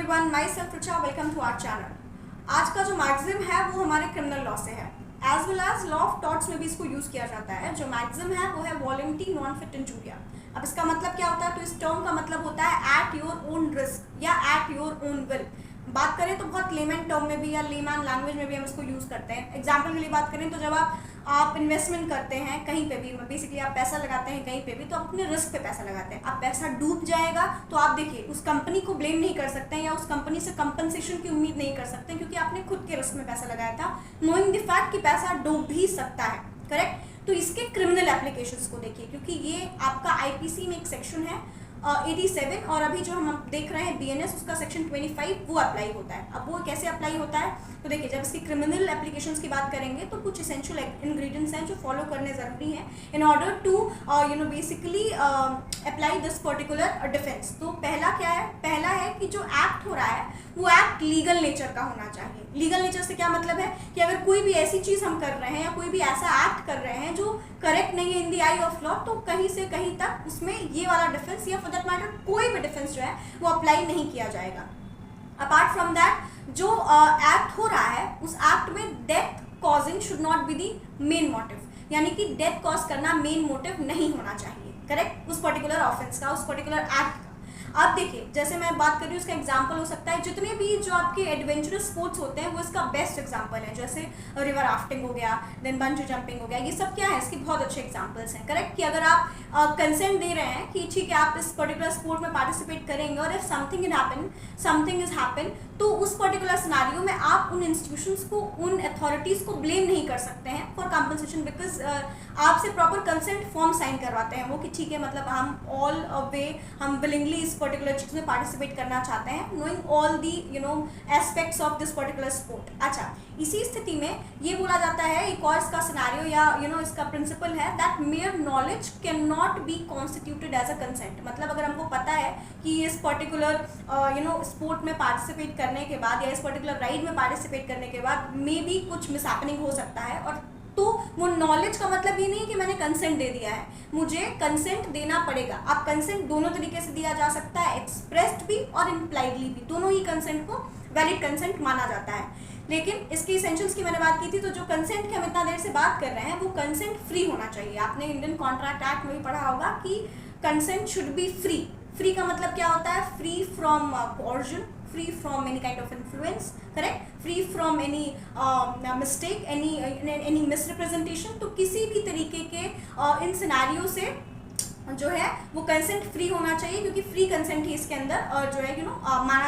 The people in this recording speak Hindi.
Everyone, myself Richa, welcome to our channel. आज का जो मैक्सिम है वो हमारे क्रिमिनल लॉ से है, as well as law of torts में भी इसको यूज किया जाता है। जो मैक्सिम है वो है वॉलंटी नॉन फिट इंजूरिया। अब इसका मतलब क्या होता है? तो इस टर्म का मतलब होता है एट योर ओन रिस्क या एट योर ओन विल। बात करें तो बहुत लेमैन टर्म में भी या लेमैन लैंग्वेज में भी हम इसको यूज करते हैं। एग्जाम्पल के लिए बात करें तो जब आप इन्वेस्टमेंट करते हैं कहीं पे भी, बेसिकली आप पैसा लगाते हैं कहीं पे भी, तो आप अपने रिस्क पे पैसा लगाते हैं। अब पैसा डूब जाएगा तो आप देखिए उस कंपनी को ब्लेम नहीं कर सकते हैं या उस कंपनी से कंपनसेशन की उम्मीद नहीं कर सकते हैं, क्योंकि आपने खुद के रिस्क में पैसा लगाया था, नोइंग द फैक्ट कि पैसा डूब भी सकता है। करेक्ट? तो इसके क्रिमिनल एप्लीकेशंस को देखिए, क्योंकि ये आपका आईपीसी में एक सेक्शन है 87, और अभी जो हम देख रहे हैं बीएनएस उसका सेक्शन 25 वो अप्लाई होता है। अब वो कैसे अप्लाई होता है? तो देखिए, जब इसकी क्रिमिनल एप्लीकेशंस की बात करेंगे तो कुछ इसेंशियल इंग्रेडिएंट्स हैं जो फॉलो करने ज़रूरी हैं in order to basically apply this particular defence. तो पहला क्या है? पहला है कि जो एक्ट हो रहा है वो एक्ट लीगल नेचर का होना चाहिए। लीगल नेचर से क्या मतलब है कि अगर कोई भी ऐसी चीज़ हम कर रहे हैं या कोई भी ऐसा एक्ट कर रहे हैं जो करेक्ट नहीं है in the I of law, तो कहीं से कहीं तक उसमें ये वाला डिफेंस या फॉर दैट मैटर कोई भी डिफेंस जो है वो अप्लाई नहीं किया जाएगा। अपार्ट फ्रॉम दैट, जो एक्ट हो रहा है उस एक्ट में death causing should not be the main motive, यानी कि डेथ कॉज करना मेन मोटिव नहीं होना चाहिए। करेक्ट? उस पर्टिकुलर ऑफेंस का, उस पर्टिकुलर एक्ट का। अब देखिए, जैसे मैं बात कर रही हूँ, उसका एग्जांपल हो सकता है जितने भी जो आपके एडवेंचरस स्पोर्ट्स होते हैं वो इसका बेस्ट एग्जांपल है। जैसे रिवर राफ्टिंग हो गया, देन बंजी जंपिंग हो गया, ये सब क्या है? इसके बहुत अच्छे एग्जांपल्स हैं। करेक्ट? कि अगर आप कंसेंट दे रहे हैं कि ठीक है आप इस पर्टिकुलर स्पोर्ट में पार्टिसिपेट करेंगे, और इफ समथिंग इज हैपन, तो उस पर्टिकुलर सिनारियो में आप उन इंस्टीट्यूशंस को, उन अथॉरिटीज़ को ब्लेम नहीं कर सकते हैं फॉर कंपनसेशन, बिकॉज आपसे प्रॉपर कंसेंट फॉर्म साइन करवाते हैं वो कि ठीक है, मतलब हम ऑल वे हम विलिंगली इस पर्टिकुलर चीज़ में पार्टिसिपेट करना चाहते हैं, knowing all the aspects of this particular sport. अच्छा, इसी स्थिति में ये बोला जाता है, एक और इसका सिनारियो या इसका प्रिंसिपल है that mere knowledge can not be constituted as a consent. मतलब अगर हमको पता है कि इस पर्टिकुलर स्पोर्ट में पार्टिसिपेट करने के बाद या इस पर्टिकुलर राइड में पार्टिसिपेट करने के बाद मे बी कुछ मिसहैपनिंग हो सकता है, और तो वो नॉलेज का मतलब ये नहीं कि मैंने कंसेंट दे दिया है, मुझे कंसेंट देना पड़ेगा। अब कंसेंट दोनों तरीके से दिया जा सकता है, एक्सप्रेस्ड भी और इम्प्लाइडली भी, दोनों ही कंसेंट को वैलिड कंसेंट माना जाता है। लेकिन इसकी इसेंशियल्स की मैंने बात की थी, तो जो कंसेंट की हम इतना देर से बात कर रहे हैं वो कंसेंट फ्री होना चाहिए। आपने इंडियन कॉन्ट्रैक्ट एक्ट में भी पढ़ा होगा कि consent should be free. Free का मतलब क्या होता है? Free from coercion, free from any kind of influence, correct? Free from any mistake, any misrepresentation। तो किसी भी तरीके के इन सिनेरियो से जो है वो कंसेंट फ्री होना चाहिए, क्योंकि फ्री कंसेंट ही इसके अंदर जो है माना